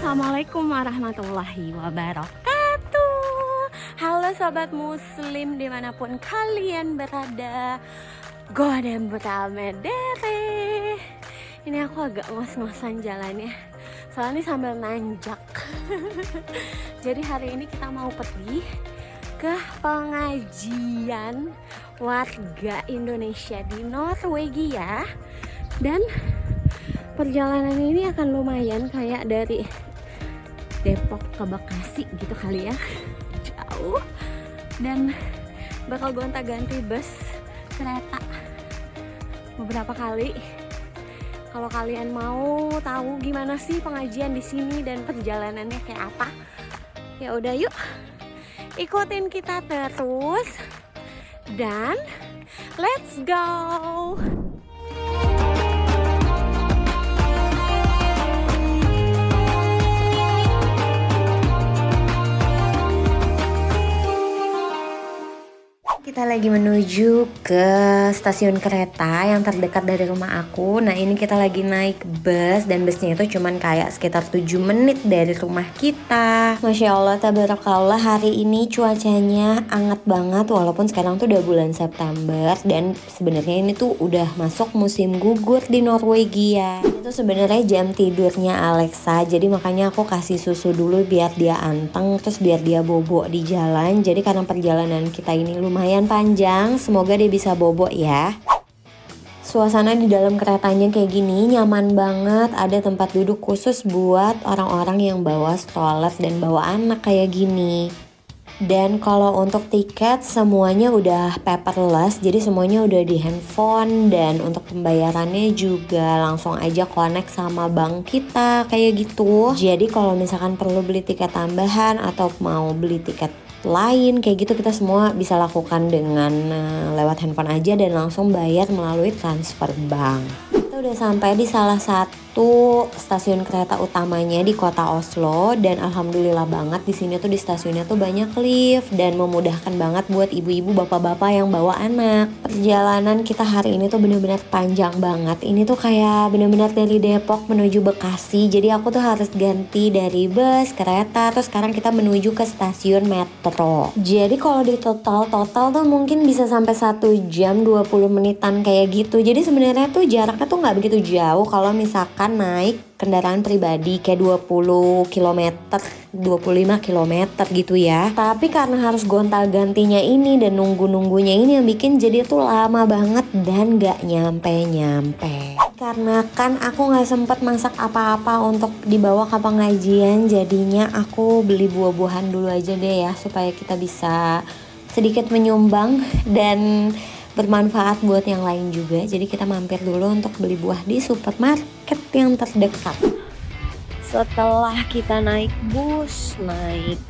Assalamualaikum warahmatullahi wabarakatuh. Halo sobat muslim dimanapun kalian berada, Godem Putra Medere. Ini aku agak ngos-ngosan jalannya, soalnya sambil nanjak. Jadi hari ini kita mau pergi ke pengajian warga Indonesia di Norwegia. Dan perjalanan ini akan lumayan kayak dari Depok ke Bekasi gitu kali ya, jauh, dan bakal gonta-ganti bus kereta beberapa kali. Kalau kalian mau tahu gimana sih pengajian di sini dan perjalanannya kayak apa, ya udah yuk ikutin kita terus dan let's go. Kita lagi menuju ke stasiun kereta yang terdekat dari rumah aku. Nah ini kita lagi naik bus dan busnya itu cuman kayak sekitar 7 menit dari rumah kita. Masya Allah, tabarakallah, hari ini cuacanya hangat banget walaupun sekarang tuh udah bulan September. Dan sebenarnya ini tuh udah masuk musim gugur di Norwegia. Itu sebenarnya jam tidurnya Alexa, jadi makanya aku kasih susu dulu biar dia anteng, terus biar dia bobo di jalan. Jadi karena perjalanan kita ini lumayan panjang, semoga dia bisa bobo ya. Suasana di dalam keretanya kayak gini nyaman banget, ada tempat duduk khusus buat orang-orang yang bawa stroller dan bawa anak kayak gini. Dan kalau untuk tiket semuanya udah paperless, jadi semuanya udah di handphone. Dan untuk pembayarannya juga langsung aja connect sama bank kita kayak gitu. Jadi kalau misalkan perlu beli tiket tambahan atau mau beli tiket lain kayak gitu, kita semua bisa lakukan dengan lewat handphone aja dan langsung bayar melalui transfer bank. Kita udah sampai di salah satu stasiun kereta utamanya di kota Oslo, dan alhamdulillah banget di sini tuh di stasiunnya tuh banyak lift dan memudahkan banget buat ibu-ibu bapak-bapak yang bawa anak. Perjalanan kita hari ini tuh bener-bener panjang banget. Ini tuh kayak bener-bener dari Depok menuju Bekasi. Jadi aku tuh harus ganti dari bus, kereta, terus sekarang kita menuju ke stasiun metro. Jadi kalau di total tuh mungkin bisa sampai 1 jam 20 menitan kayak gitu. Jadi sebenarnya tuh jaraknya tuh nggak begitu jauh kalau misalkan naik kendaraan pribadi kayak 20 km, 25 km gitu ya. Tapi karena harus gonta-gantinya ini dan nunggu-nunggunya ini yang bikin jadi tuh lama banget dan gak nyampe-nyampe. Karena kan aku gak sempet masak apa-apa untuk dibawa ke pengajian, jadinya aku beli buah-buahan dulu aja deh ya, supaya kita bisa sedikit menyumbang dan bermanfaat buat yang lain juga. Jadi kita mampir dulu untuk beli buah di supermarket yang terdekat. Setelah kita naik bus, naik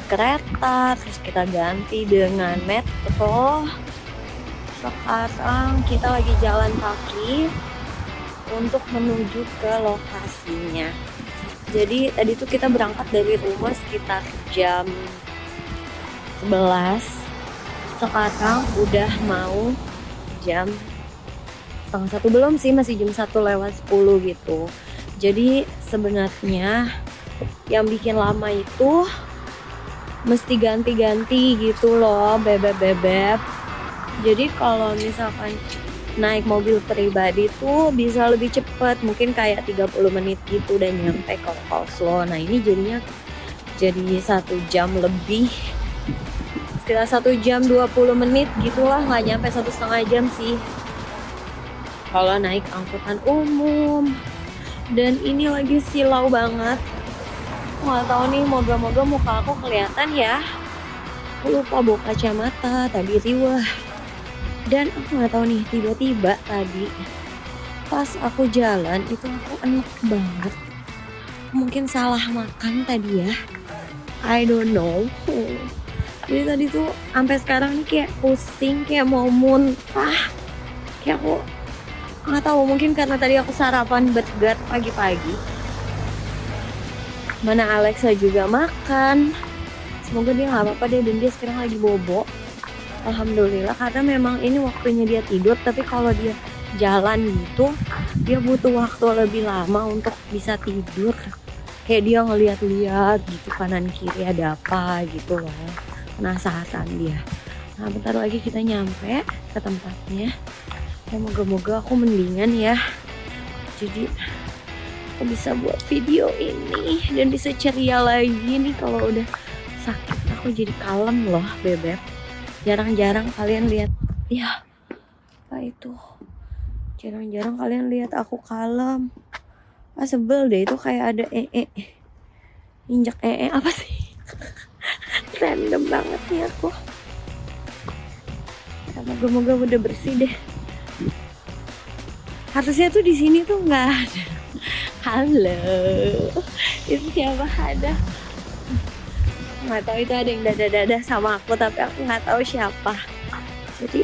kereta, terus kita ganti dengan metro, sekarang kita lagi jalan kaki untuk menuju ke lokasinya. Jadi tadi tuh kita berangkat dari rumah sekitar jam 11. Sekarang udah mau jam 12:30, belum sih, masih jam 1:10 gitu. Jadi sebenarnya yang bikin lama itu mesti ganti-ganti gitu loh, bebek. Jadi kalau misalkan naik mobil pribadi tuh bisa lebih cepet, mungkin kayak 30 menit gitu dan nyampe ke Oslo. Nah ini jadinya jadi 1 jam lebih, sekitar 1 jam 20 menit gitulah, nggak nyampe 1,5 jam sih kalau naik angkutan umum. Dan ini lagi silau banget, nggak tahu nih, moga-moga muka aku kelihatan ya. Aku lupa bawa kacamata tadi riwah. Dan aku nggak tahu nih, tiba-tiba tadi pas aku jalan itu aku enak banget, mungkin salah makan tadi ya, I don't know. Jadi tadi tuh sampai sekarang nih kayak pusing, kayak mau muntah. Kayak aku nggak tahu, mungkin karena tadi aku sarapan burger pagi-pagi. Mana Alexa juga makan. Semoga dia nggak apa-apa deh, dan dia sekarang lagi bobo. Alhamdulillah, karena memang ini waktunya dia tidur. Tapi kalau dia jalan gitu, dia butuh waktu lebih lama untuk bisa tidur. Kayak dia ngeliat-liat gitu kanan kiri ada apa gitu loh. Penasaran dia. Nah bentar lagi kita nyampe ke tempatnya. Ya moga-moga aku mendingan ya. Jadi aku bisa buat video ini dan bisa ceria lagi nih. Kalau udah sakit aku jadi kalem loh bebek. Jarang-jarang kalian lihat. Ya apa itu? Jarang-jarang kalian lihat aku kalem. Sebel deh itu kayak ada injak apa sih? Random banget nih aku. Ya, moga-moga udah bersih deh. Harusnya tuh di sini tuh nggak ada. Halo, itu siapa ada? Nggak tahu itu ada yang dada-dada sama aku tapi aku nggak tahu siapa. Jadi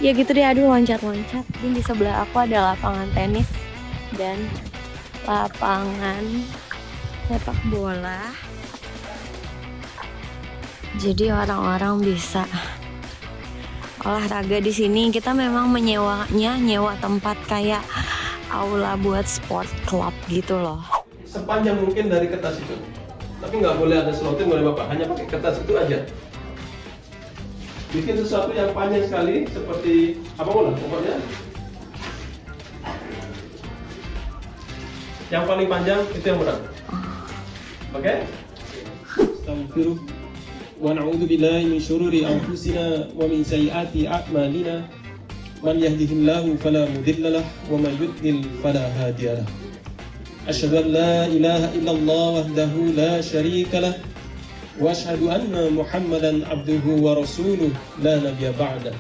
ya gitu deh, aduh loncat-loncat. Ini di sebelah aku ada lapangan tenis dan lapangan sepak bola. Jadi orang-orang bisa olahraga di sini. Kita memang nyewa tempat kayak aula buat sport club gitu loh. Sepanjang mungkin dari kertas itu. Tapi nggak boleh ada slotting oleh Bapak, hanya pakai kertas itu aja. Bikin sesuatu yang panjang sekali seperti apa bola pokoknya. Yang paling panjang itu yang menang. Oke? Astaghfirullah wa na'udzu billahi min syururi anfusina wa min sayyiati a'malina. Man yahdihillahu fala mudilla lahu wa man yudlil fala hadiya lahu. Asyhadu an la ilaha illallah wahdahu la syarika lahu wa asyhadu anna Muhammadan abduhu wa rasuluh la nabiyya ba'da.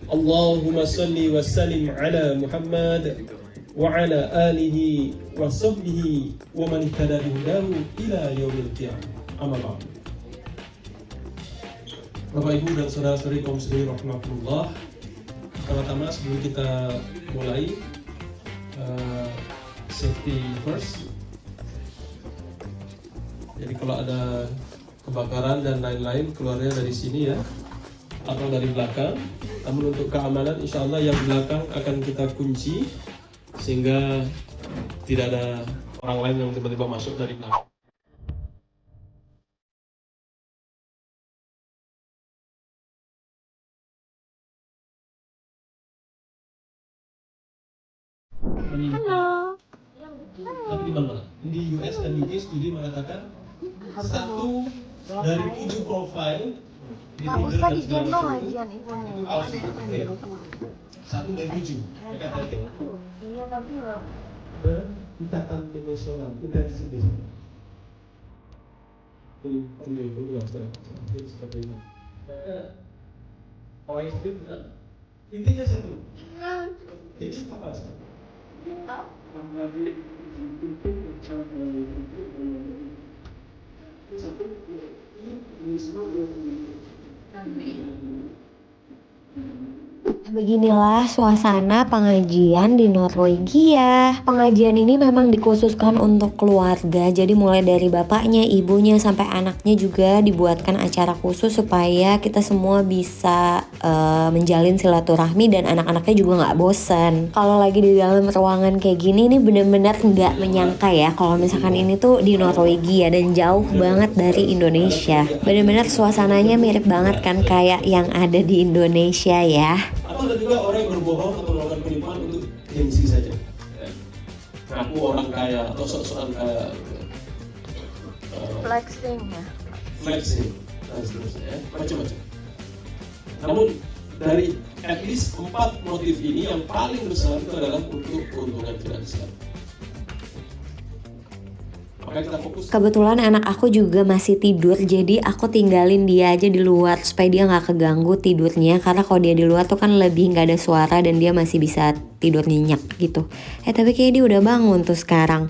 Allahumma salli wa sallim ala Muhammad wa ala alihi wa sahbihi wa man ihtada bihudahu ila yaumil qiyamah. Amma ba'd. Bapak Ibu dan saudara-saudari kaum muslimin rahimakumullah. Pertama sebelum kita mulai safety first. Jadi kalau ada kebakaran dan lain-lain keluarnya dari sini ya, atau dari belakang. Namun untuk keamanan insya Allah yang belakang akan kita kunci sehingga tidak ada orang lain yang tiba-tiba masuk dari belakang. Halo. Tapi di mana? Di US dan UK studi mengatakan satu dari 7 profil Nggak usah digendong aja nih ibunya. Satu dari 7. Iya tapi nggak. Ikatan dimensional, intensity. Ini seperti ini. Intinya satu. Jadi apa? Beginilah suasana pengajian di Norwegia. Pengajian ini memang dikhususkan untuk keluarga. Jadi mulai dari bapaknya, ibunya, sampai anaknya juga dibuatkan acara khusus supaya kita semua bisa menjalin silaturahmi dan anak-anaknya juga nggak bosan. Kalau lagi di dalam ruangan kayak gini nih bener-bener nggak menyangka ya kalau misalkan ini tuh di Norwegia dan jauh banget dari Indonesia. Bener-bener suasananya mirip banget kan kayak yang ada di Indonesia ya. Atau ada juga orang yang berbohong atau melakukan penipuan untuk gengsi saja. Ngaku orang kaya atau sok-sokan kaya. Flexing ya. Flexing dan seterusnya ya. Macam-macam. Namun dari at least 4 motif ini yang paling besar itu adalah untuk keuntungan finansial. Maka kita fokus. Kebetulan anak aku juga masih tidur, jadi aku tinggalin dia aja di luar supaya dia nggak keganggu tidurnya. Karena kalau dia di luar tuh kan lebih nggak ada suara dan dia masih bisa tidur nyenyak gitu. Tapi kayak dia udah bangun tuh sekarang.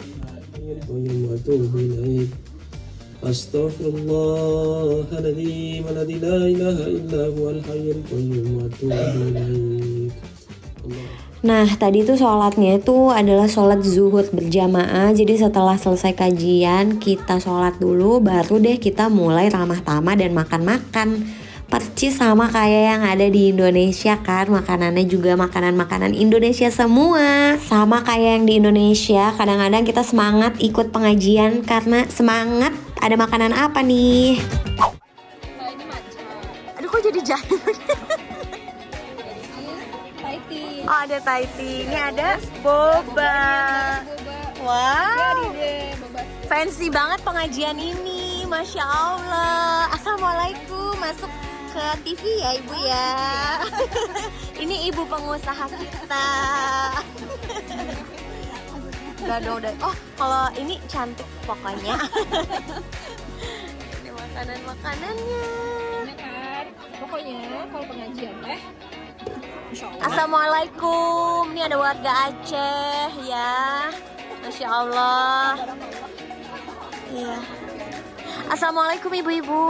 Astaghfirullahaladzim alladzi la ilaha illa huwal hayyul qayyum wa atubu ilaik. Nah tadi tuh sholatnya itu adalah sholat zuhur berjamaah. Jadi setelah selesai kajian kita sholat dulu, baru deh kita mulai ramah tamah dan makan-makan. percis sama kayak yang ada di Indonesia kan. Makanannya juga makanan-makanan Indonesia semua. Sama kayak yang di Indonesia, kadang-kadang kita semangat ikut pengajian karena semangat ada makanan apa nih. Nah, ini matcha. Aduh kok jadi jahil. Thai tea. Oh ada Thai tea, ini ada boba. Wow, Boba. fancy banget pengajian ini, Masya Allah. Assalamualaikum, masuk ke TV ya ibu ya. Ini ibu pengusaha kita. Udah. Oh kalau ini cantik pokoknya. Ini makanan-makanannya. Ini kan. Pokoknya kalau pengajian teh Insya Allah. Assalamualaikum, ini ada warga Aceh ya. Masya Allah. Iya. Assalamualaikum ibu-ibu.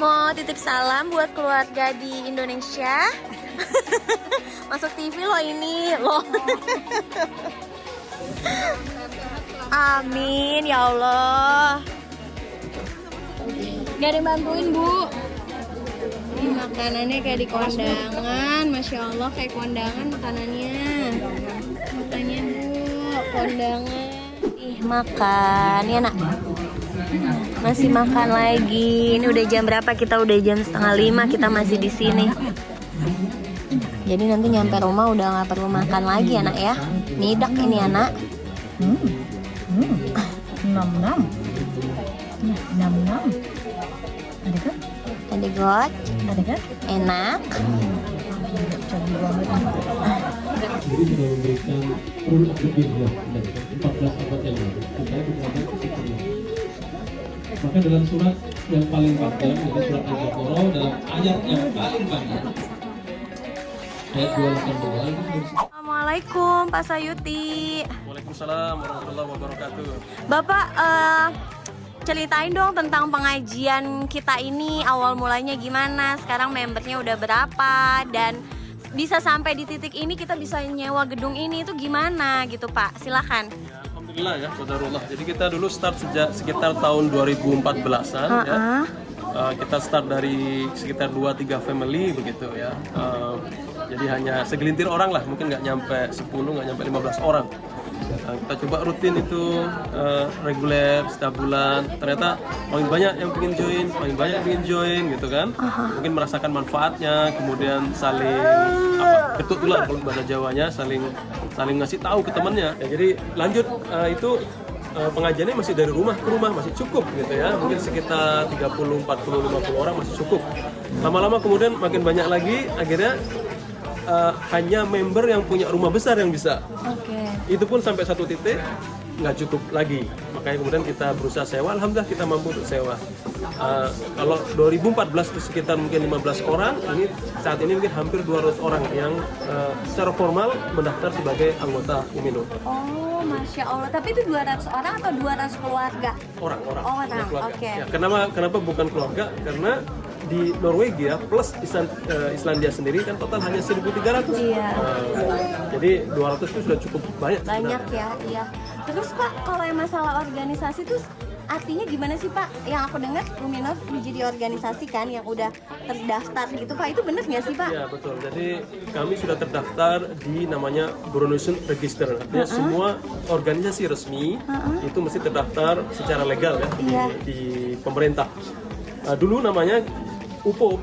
Mau titip salam buat keluarga di Indonesia. Masuk TV loh ini loh. Amin ya Allah. Gak ada yang bantuin bu. Ini makanannya kayak di kondangan, Masya Allah kayak kondangan makanannya. Makanya bu, kondangan. Ih makan ya nak. Masih makan lagi. Ini udah jam berapa? Kita udah jam 4:30. Kita masih di sini. Jadi nanti nyampe rumah udah nggak perlu makan lagi anak ya. Nidak ini anak. Nam. Ada kan? Ada got. Ada kan? Enak. Canggih banget. Jadi sudah memberikan rule of the game ya, 14 abad yang lalu. Kita berada di situ. Maka dalam surat yang paling panjang, yaitu surat Al-Baqarah, dalam ayat yang paling panjang, ayat 282. Assalamualaikum Pak Sayuti. Waalaikumsalam warahmatullahi wabarakatuh. Bapak ceritain dong tentang pengajian kita ini, awal mulanya gimana, sekarang membernya udah berapa, dan bisa sampai di titik ini kita bisa nyewa gedung ini itu gimana gitu Pak, silakan. Ya, alhamdulillah ya, Qadarullah. Jadi kita dulu start sejak sekitar tahun 2014-an ya. Kita start dari sekitar 2-3 family begitu ya. Jadi hanya segelintir orang lah, mungkin nggak nyampe 10, nggak nyampe 15 orang. Kita coba rutin itu reguler setiap bulan. Ternyata paling banyak yang pengen join gitu kan. Mungkin merasakan manfaatnya, kemudian saling ketut pula kalau bahasa Jawanya, saling ngasih tahu ke temannya. Ya, jadi lanjut itu pengajiannya masih dari rumah ke rumah masih cukup gitu ya. Mungkin sekitar 30, 40, 50 orang masih cukup. Lama-lama kemudian makin banyak lagi, akhirnya hanya member yang punya rumah besar yang bisa. Itu pun sampai satu titik nggak cukup lagi, makanya kemudian kita berusaha sewa. Alhamdulillah kita mampu untuk sewa. Kalau 2014 itu sekitar mungkin 15 orang, ini saat ini mungkin hampir 200 orang yang secara formal mendaftar sebagai anggota Uminur. Oh Masya Allah, tapi itu 200 orang atau 200 keluarga? Orang. Keluarga. Ya, kenapa bukan keluarga? Karena di Norwegia plus Islandia sendiri kan total hanya 1.300. Iya. Jadi 200 itu sudah cukup banyak. Banyak ya, iya. Terus Pak, kalau yang masalah organisasi itu artinya gimana sih Pak? Yang aku dengar Uminor menjadi organisasi kan yang udah terdaftar gitu Pak, itu bener nggak sih Pak? Ya betul, jadi kami sudah terdaftar di namanya Bruneian Register. Artinya semua organisasi resmi itu mesti terdaftar secara legal ya di pemerintah. Dulu namanya UPO,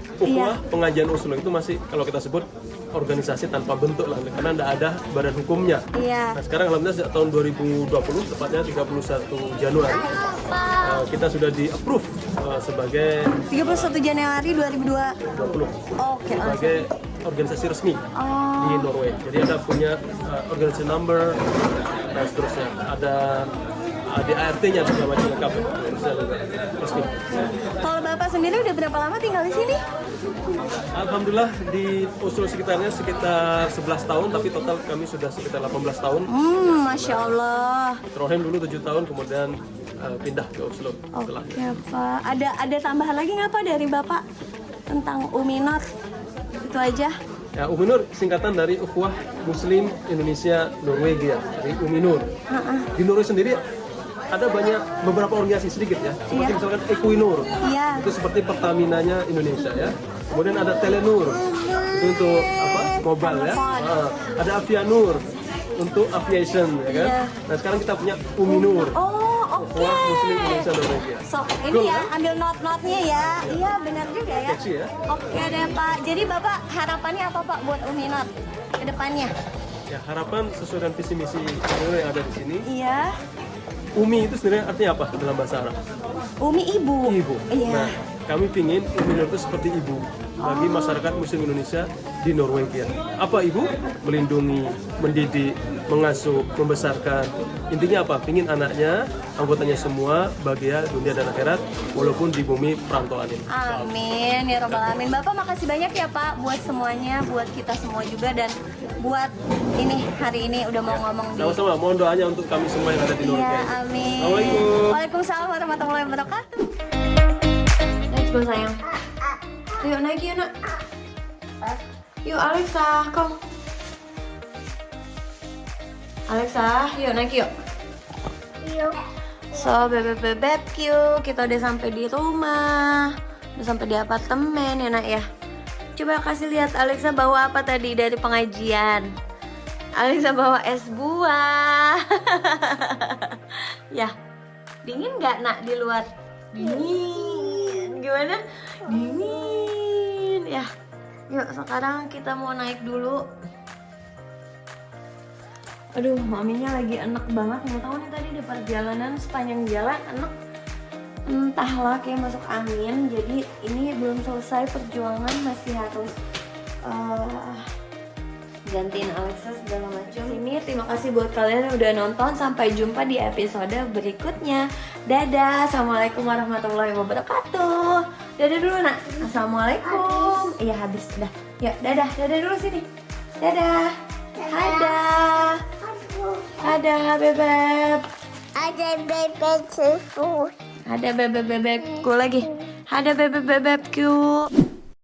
Pengajian Usul, itu masih kalau kita sebut organisasi tanpa bentuk lah, karena tidak ada badan hukumnya. Nah sekarang alhamdulillah sejak tahun 2020, tepatnya 31 Januari, kita sudah di-approve sebagai 31 Januari 2020. sebagai organisasi resmi di Norway. Jadi ada punya organisasi number dan seterusnya. Ada ART-nya segala macam lengkap, resmi. Kalau Bapak sendiri udah berapa lama tinggal di sini? Alhamdulillah di Oslo sekitarnya sekitar 11 tahun, tapi total kami sudah sekitar 18 tahun. Masya Allah. Trohem dulu 7 tahun, kemudian pindah ke Oslo setelah. Oke Pak, ada tambahan lagi nggak Pak dari Bapak tentang Uminor? Itu aja. Ya, Uminur singkatan dari Ukhuwah Muslim Indonesia Norwegia, dari Uminur. Di Norwegia sendiri ada beberapa organisasi sedikit ya, seperti misalkan Equinur, itu seperti Pertamina-nya Indonesia ya. Kemudian ada Telenur, itu untuk apa? Mobile ya. Ada Avianur untuk aviation ya kan. Nah sekarang kita punya Uminur. Ukhuwah Muslim Indonesia Norwegia. So, ini ya, ambil not-notnya ya. Iya, benar juga ya. Kecil ya. Oke deh Pak. Jadi Bapak harapannya apa Pak buat Umi Not ke depannya? Ya harapan sesuai dengan visi misi yang ada di sini. Iya. Umi itu sebenarnya artinya apa dalam bahasa Arab? Umi ibu. Ibu. Iya. Nah, kami pingin Uminur itu seperti ibu bagi masyarakat Muslim Indonesia di Norwegia. Apa ibu? Melindungi, mendidik, mengasuh, membesarkan. Intinya apa? Pingin anaknya, anggotanya semua bahagia dunia dan akhirat walaupun di bumi perantauan ini. Amin ya robbal alamin. Bapak makasih banyak ya Pak buat semuanya, buat kita semua juga dan buat ini hari ini udah mau ngomong di. Sama-sama, mohon doanya untuk kami semua yang ada di Norwegia. Iya, amin. Assalamualaikum. Waalaikumsalam warahmatullahi wabarakatuh. Let's go sayang. Yuk naik yuk nak. Yuk Alexa, kom. Alexa, yuk naik yuk. Yuk. So bebek yuk, kita udah sampai di rumah, udah sampai di apartemen ya nak ya. Coba kasih lihat Alexa bawa apa tadi dari pengajian. Alexa bawa es buah. Ya, dingin nggak nak di luar? Dingin. Gimana? Dingin. Ya, yuk sekarang kita mau naik dulu. Aduh, maminya lagi enek banget. Nggak tahu nih tadi di perjalanan sepanjang jalan enek. Entahlah kayak masuk angin. Jadi ini belum selesai perjuangan, masih harus gantiin Alexa segala macam. Ini terima kasih buat kalian yang udah nonton. Sampai jumpa di episode berikutnya. Dadah. Assalamualaikum warahmatullahi wabarakatuh. Dadah dulu nak. Assalamualaikum. Iya habis dah. Yuk dadah. Dadah dulu sini. Dadah. Dadah. Ada bebek. Ada bebek susu. Ada bebek-bebekku lagi. Ada bebek-bebekku.